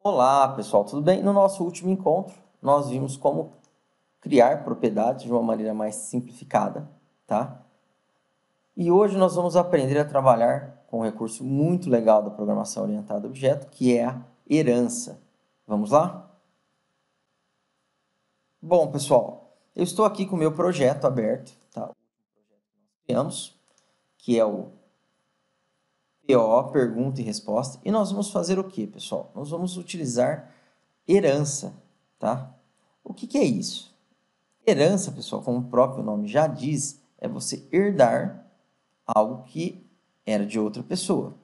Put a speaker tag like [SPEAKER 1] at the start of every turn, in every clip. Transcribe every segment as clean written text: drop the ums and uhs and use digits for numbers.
[SPEAKER 1] Olá, pessoal, tudo bem? No nosso último encontro, nós vimos como criar propriedades de uma maneira mais simplificada, tá? E hoje nós vamos aprender a trabalhar com um recurso muito legal da programação orientada a objeto, que é a herança. Vamos lá? Bom, pessoal, eu estou aqui com o meu projeto aberto, tá? O projeto que nós criamos, que é o PO, pergunta e resposta. E nós vamos fazer o que, pessoal? Nós vamos utilizar herança, tá? O que é isso? Herança, pessoal, como o próprio nome já diz, é você herdar algo que era de outra pessoa.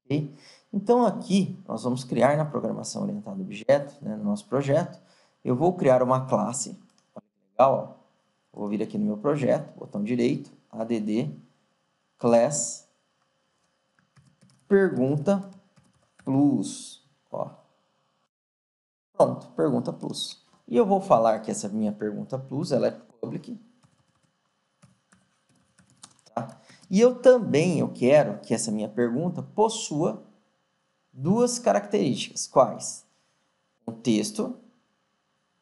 [SPEAKER 1] Okay? Então, aqui, nós vamos criar na programação orientada a objeto, né, no nosso projeto, eu vou criar uma classe. Olha que legal, ó. Vou vir aqui no meu projeto, botão direito, add, class, pergunta plus. Ó. Pronto, pergunta plus. E eu vou falar que essa minha pergunta plus, ela é public. Tá? E eu quero que essa minha pergunta possua duas características. Quais? Um texto,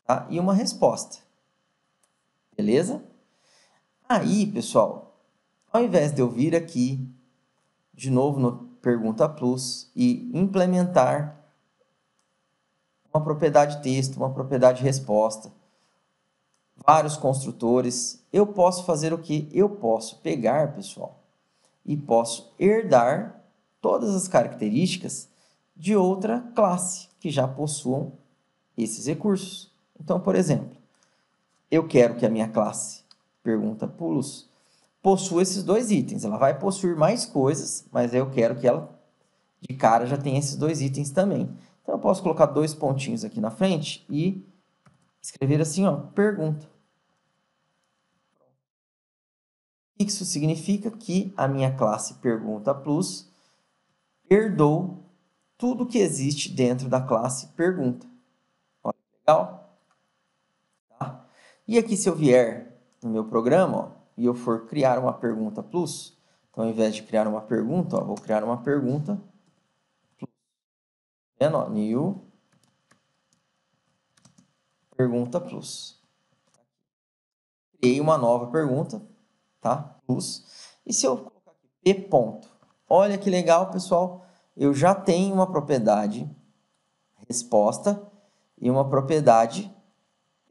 [SPEAKER 1] tá? E uma resposta. Beleza? Aí, pessoal, ao invés de eu vir aqui, de novo no Pergunta Plus, e implementar uma propriedade texto, uma propriedade resposta, vários construtores, eu posso fazer o que? Eu posso pegar, pessoal, e posso herdar todas as características de outra classe que já possuam esses recursos. Então, por exemplo, eu quero que a minha classe pergunta plus possua esses dois itens. Ela vai possuir mais coisas, mas eu quero que ela de cara já tenha esses dois itens também. Então, eu posso colocar dois pontinhos aqui na frente e escrever assim, ó, pergunta. Isso significa que a minha classe pergunta plus herdou tudo que existe dentro da classe pergunta. Olha que legal. Tá? E aqui, se eu vier no meu programa, ó, e eu for criar uma pergunta plus, então, ao invés de criar uma pergunta, ó, vou criar uma pergunta plus. Vendo, ó, new pergunta plus. Criei uma nova pergunta, tá? Plus. E se eu colocar aqui p ponto, olha que legal, pessoal, eu já tenho uma propriedade resposta e uma propriedade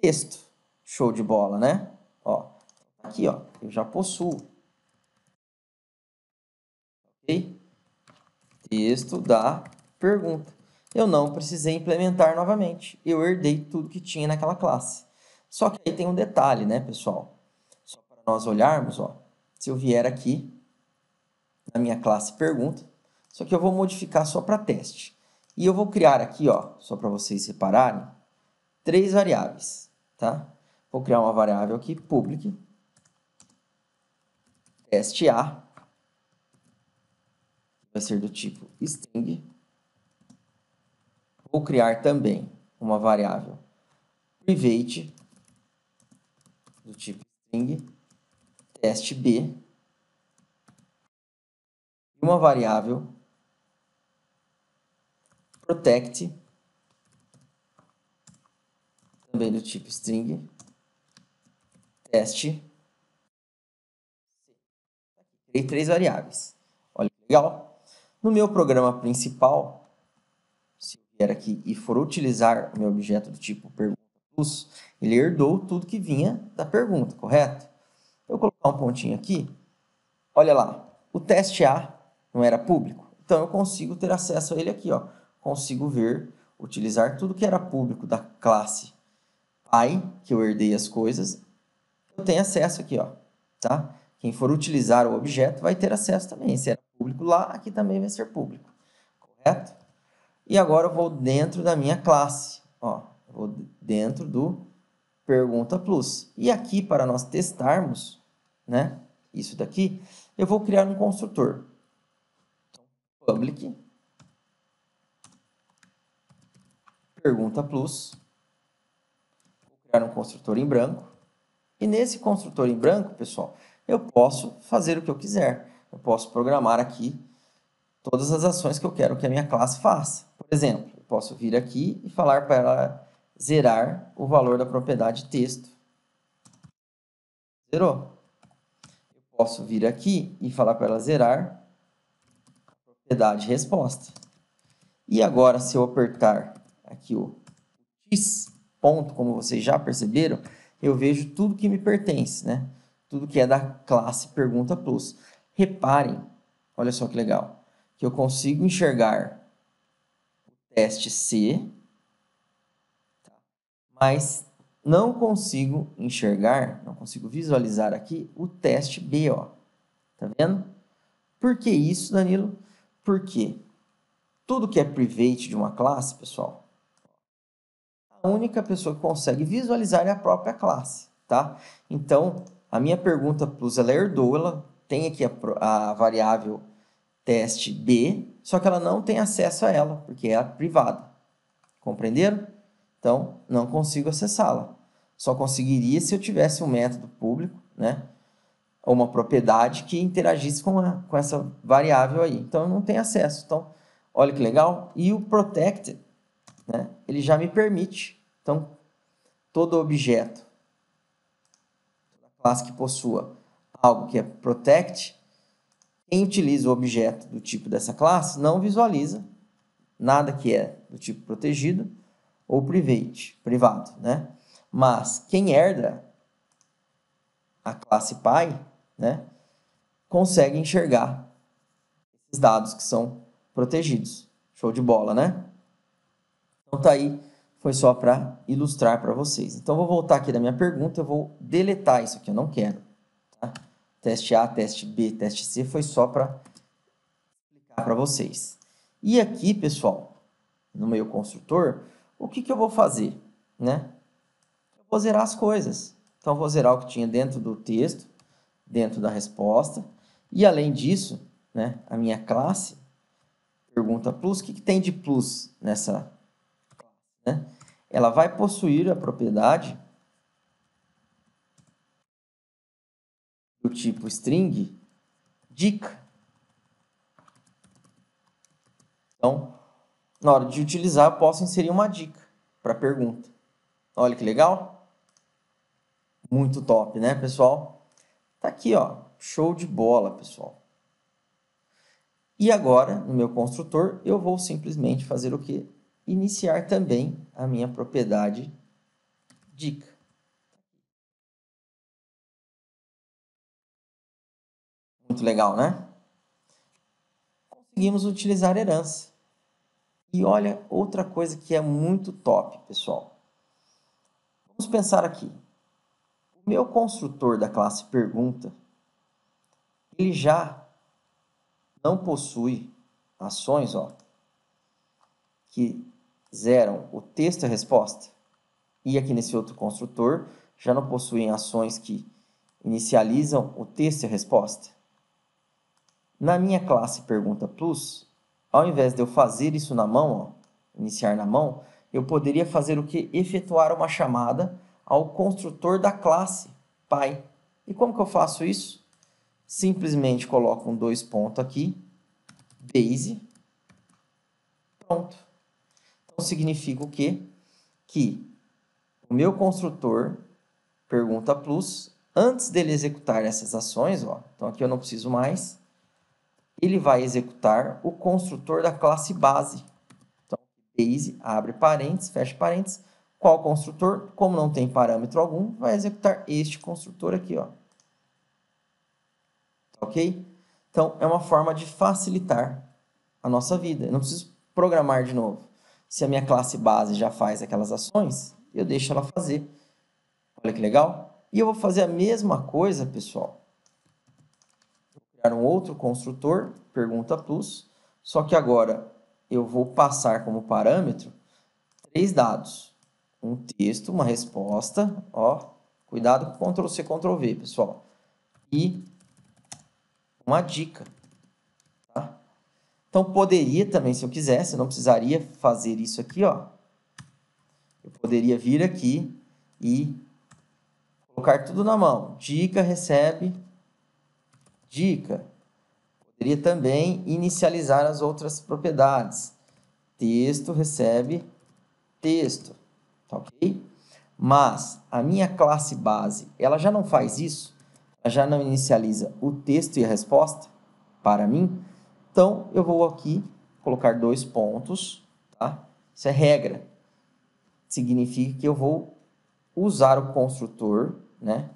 [SPEAKER 1] texto. Show de bola, né? Ó, aqui, ó, eu já possuo. Ok? Texto da pergunta. Eu não precisei implementar novamente. Eu herdei tudo que tinha naquela classe. Só que aí tem um detalhe, né, pessoal? Só para nós olharmos, ó. Se eu vier aqui na minha classe pergunta, só que eu vou modificar só para teste. E eu vou criar aqui, ó, só para vocês separarem, três variáveis, tá? Vou criar uma variável aqui, public, teste A, vai ser do tipo string. Vou criar também uma variável private, do tipo string, teste B, e uma variável protect, também do tipo string, teste. Criei três variáveis. Olha que legal. No meu programa principal, se eu vier aqui e for utilizar o meu objeto do tipo pergunta plus, ele herdou tudo que vinha da pergunta, correto? Eu vou colocar um pontinho aqui. Olha lá, o teste A não era público, então eu consigo ter acesso a ele aqui, ó. Consigo ver, utilizar tudo que era público da classe pai, que eu herdei as coisas, eu tenho acesso aqui, ó, tá? Quem for utilizar o objeto vai ter acesso também. Se era público lá, aqui também vai ser público, correto? E agora eu vou dentro da minha classe, ó, eu vou dentro do pergunta plus. E aqui, para nós testarmos, né, isso daqui, eu vou criar um construtor. Então, public, pergunta plus, vou criar um construtor em branco. E nesse construtor em branco, pessoal, eu posso fazer o que eu quiser. Eu posso programar aqui todas as ações que eu quero que a minha classe faça. Por exemplo, eu posso vir aqui e falar para ela zerar o valor da propriedade texto. Zerou. Eu posso vir aqui e falar para ela zerar a propriedade resposta. E agora, se eu apertar aqui o X ponto, como vocês já perceberam, eu vejo tudo que me pertence, né? Tudo que é da classe Pergunta Plus. Reparem, olha só que legal, que eu consigo enxergar o teste C, mas não consigo enxergar, não consigo visualizar aqui o teste B, ó. Tá vendo? Por que isso, Danilo? Porque tudo que é private de uma classe, pessoal, a única pessoa que consegue visualizar é a própria classe, tá? Então, a minha pergunta plus, ela herdou, ela tem aqui a variável teste B, só que ela não tem acesso a ela, porque é privada. Compreenderam? Então, não consigo acessá-la. Só conseguiria se eu tivesse um método público, né? Ou uma propriedade que interagisse com essa variável aí. Então, eu não tenho acesso. Então, olha que legal. E o protected, né? Ele já me permite. Então, todo objeto, toda classe que possua algo que é protect, quem utiliza o objeto do tipo dessa classe não visualiza nada que é do tipo protegido ou private, privado, né? Mas quem herda a classe pai, né, consegue enxergar esses dados que são protegidos. Show de bola, né? Então tá aí, foi só para ilustrar para vocês. Então vou voltar aqui da minha pergunta, eu vou deletar isso aqui, eu não quero. Tá? Teste A, teste B, teste C foi só para explicar para vocês. E aqui, pessoal, no meu construtor, o que eu vou fazer, né? Eu vou zerar as coisas. Então, eu vou zerar o que tinha dentro do texto, dentro da resposta. E, além disso, né, a minha classe, pergunta plus, o que tem de plus nessa classe? Né? Ela vai possuir a propriedade do tipo string dica. Então, na hora de utilizar, eu posso inserir uma dica para a pergunta. Olha que legal. Muito top, né, pessoal? Tá aqui, ó. Show de bola, pessoal. E agora, no meu construtor, eu vou simplesmente fazer o quê? Iniciar também a minha propriedade dica. Muito legal, né? Conseguimos utilizar herança. E olha outra coisa que é muito top, pessoal. Vamos pensar aqui. O meu construtor da classe pergunta, ele já não possui ações, ó, que zeram o texto e a resposta. E aqui nesse outro construtor, já não possuem ações que inicializam o texto e a resposta. Na minha classe Pergunta Plus, ao invés de eu fazer isso na mão, ó, iniciar na mão, eu poderia fazer o que? Efetuar uma chamada ao construtor da classe pai. E como que eu faço isso? Simplesmente coloco um 2 pontos aqui, base, pronto. Então significa o quê? Que o meu construtor Pergunta Plus, antes dele executar essas ações, ó, então aqui eu não preciso mais, ele vai executar o construtor da classe base. Então, base, abre parênteses, fecha parênteses. Qual construtor? Como não tem parâmetro algum, vai executar este construtor aqui, ó. Ok? Então, é uma forma de facilitar a nossa vida. Eu não preciso programar de novo. Se a minha classe base já faz aquelas ações, eu deixo ela fazer. Olha que legal. E eu vou fazer a mesma coisa, pessoal. Criar um outro construtor, pergunta plus, só que agora eu vou passar como parâmetro 3 dados. Um texto, uma resposta, ó, cuidado com Ctrl+C, Ctrl+V, pessoal. E uma dica, tá? Então, poderia também, se eu quisesse, eu não precisaria fazer isso aqui, ó. Eu poderia vir aqui e colocar tudo na mão. Dica, recebe, dica. Poderia também inicializar as outras propriedades. texto recebe texto, tá ok? Mas a minha classe base, ela já não faz isso? Ela já não inicializa o texto e a resposta para mim? Então, eu vou aqui colocar 2 pontos, tá? Isso é regra. Significa que eu vou usar o construtor, né,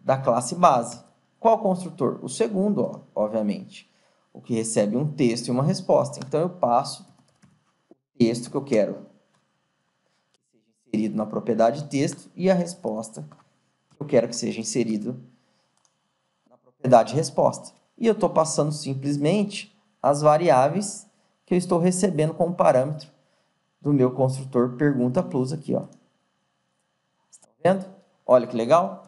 [SPEAKER 1] da classe base. Qual construtor? O segundo, ó, obviamente. O que recebe um texto e uma resposta. Então, eu passo o texto que eu quero que seja inserido na propriedade texto e a resposta que eu quero que seja inserido na propriedade resposta. E eu estou passando simplesmente as variáveis que eu estou recebendo como parâmetro do meu construtor pergunta plus aqui, ó. Estão vendo? Olha que legal.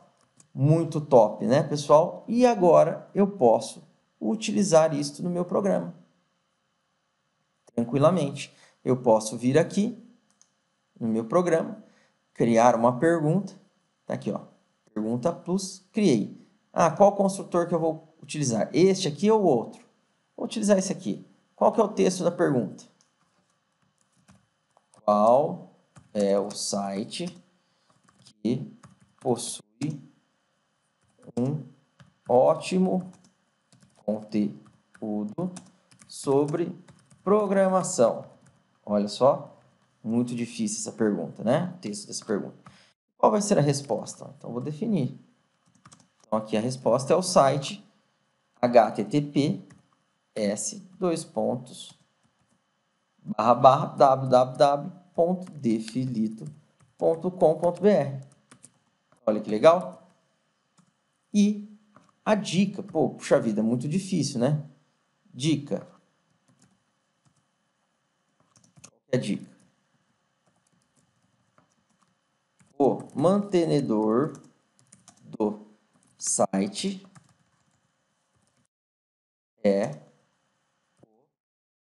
[SPEAKER 1] Muito top, né, pessoal? E agora eu posso utilizar isso no meu programa. Tranquilamente. Eu posso vir aqui no meu programa, criar uma pergunta. Tá aqui, ó. Pergunta plus, criei. Ah, qual construtor que eu vou utilizar? Este aqui ou o outro? Vou utilizar esse aqui. Qual que é o texto da pergunta? Qual é o site que possui um ótimo conteúdo sobre programação? Olha só, muito difícil essa pergunta, né? O texto dessa pergunta. Qual vai ser a resposta? Então, vou definir. Então, aqui a resposta é o site https://www.defilito.com.br. Olha que legal. E a dica, pô, puxa vida, muito difícil, né? Dica. Qual é a dica? O mantenedor do site é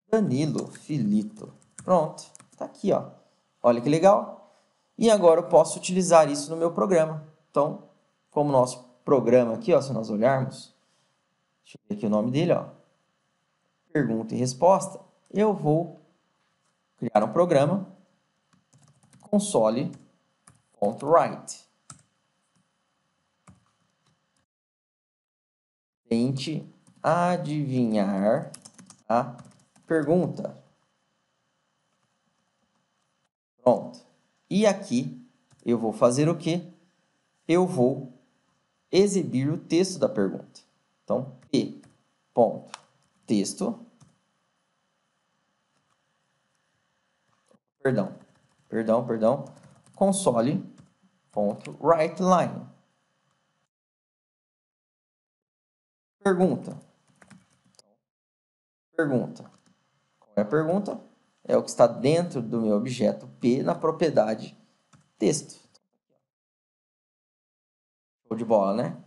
[SPEAKER 1] Danilo Filito. Pronto, tá aqui, ó. Olha que legal. E agora eu posso utilizar isso no meu programa. Então, como nosso programa aqui, ó, se nós olharmos, deixa eu ver aqui o nome dele, ó. Pergunta e resposta. Eu vou criar um programa console.write. Tente adivinhar a pergunta. Pronto. E aqui eu vou fazer o quê? Eu vou exibir o texto da pergunta. Então, p.texto. Perdão. Console.writeLine. Pergunta. Qual é a pergunta? É o que está dentro do meu objeto P na propriedade texto. Show de bola, né?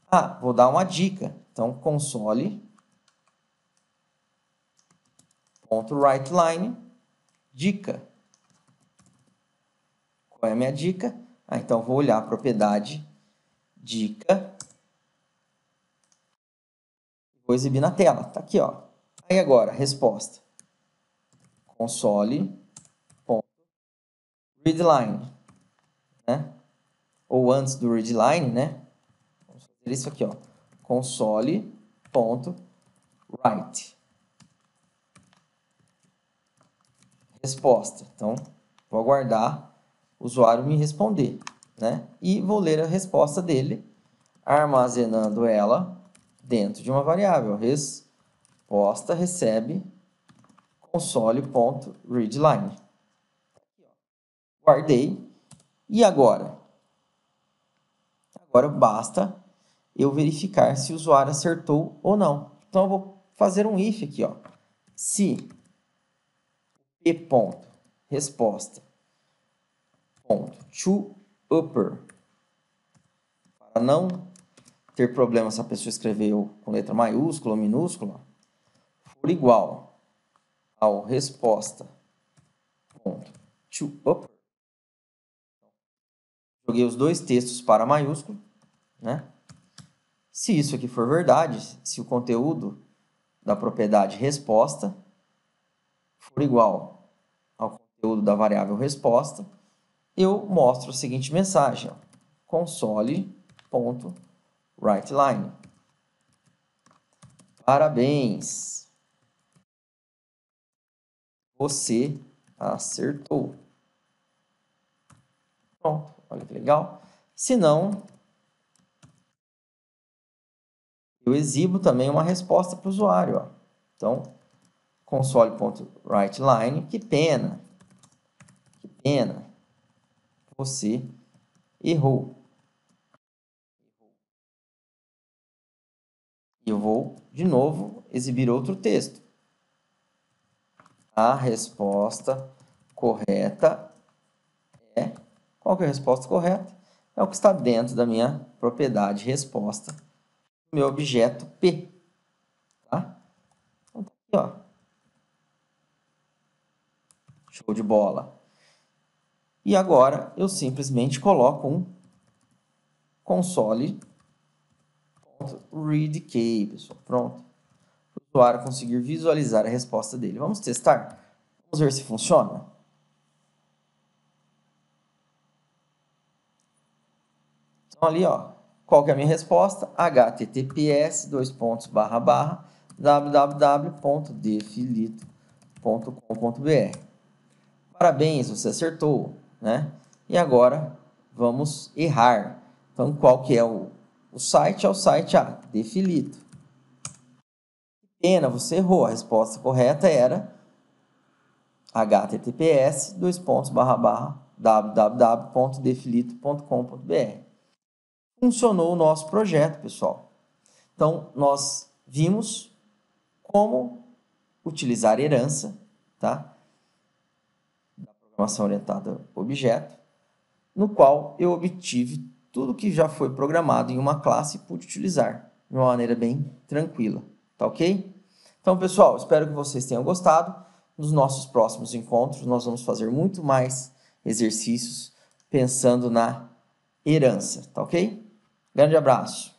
[SPEAKER 1] Ah, vou dar uma dica. Então, console.writeLine, dica. Qual é a minha dica? Ah, então, vou olhar a propriedade dica. Vou exibir na tela. Tá aqui, ó. Aí agora, resposta. Console.readline, né? Ou antes do readline, né? Vamos fazer isso aqui, ó. Console.write. Resposta. Então, vou aguardar o usuário me responder, né? E vou ler a resposta dele, armazenando ela dentro de uma variável. Resposta recebe console.readline. Guardei. E agora? Agora basta eu verificar se o usuário acertou ou não. Então, eu vou fazer um if aqui, ó. Se p.resposta .toUpper, para não ter problema se a pessoa escreveu com letra maiúscula ou minúscula, for igual ao resposta.toUpper. Joguei os dois textos para maiúsculo, né? Se isso aqui for verdade, se o conteúdo da propriedade resposta for igual ao conteúdo da variável resposta, eu mostro a seguinte mensagem, ó, console.writeLine. Parabéns! Você acertou. Pronto, olha que legal. Se não, eu exibo também uma resposta para o usuário. Ó. Então, console.writeLine, que pena, você errou. E eu vou, de novo, exibir outro texto. A resposta correta é... Qual que é a resposta correta? É o que está dentro da minha propriedade resposta, do meu objeto P. Tá? Então, tá aqui, ó. Show de bola. E agora eu simplesmente coloco um console.readKey, pessoal. Pronto. Para o usuário conseguir visualizar a resposta dele. Vamos testar? Vamos ver se funciona? Então, ali, ó, qual que é a minha resposta? https://www.defilito.com.br. Parabéns, você acertou, né? E agora vamos errar. Então, qual que é o site? É o site Defilito. Pena, você errou. A resposta correta era https://www.defilito.com.br. Funcionou o nosso projeto, pessoal. Então, nós vimos como utilizar herança, tá? Da programação orientada a objeto, no qual eu obtive tudo que já foi programado em uma classe e pude utilizar de uma maneira bem tranquila, tá ok? Então, pessoal, espero que vocês tenham gostado. Nos nossos próximos encontros, nós vamos fazer muito mais exercícios pensando na herança, tá ok? Grande abraço!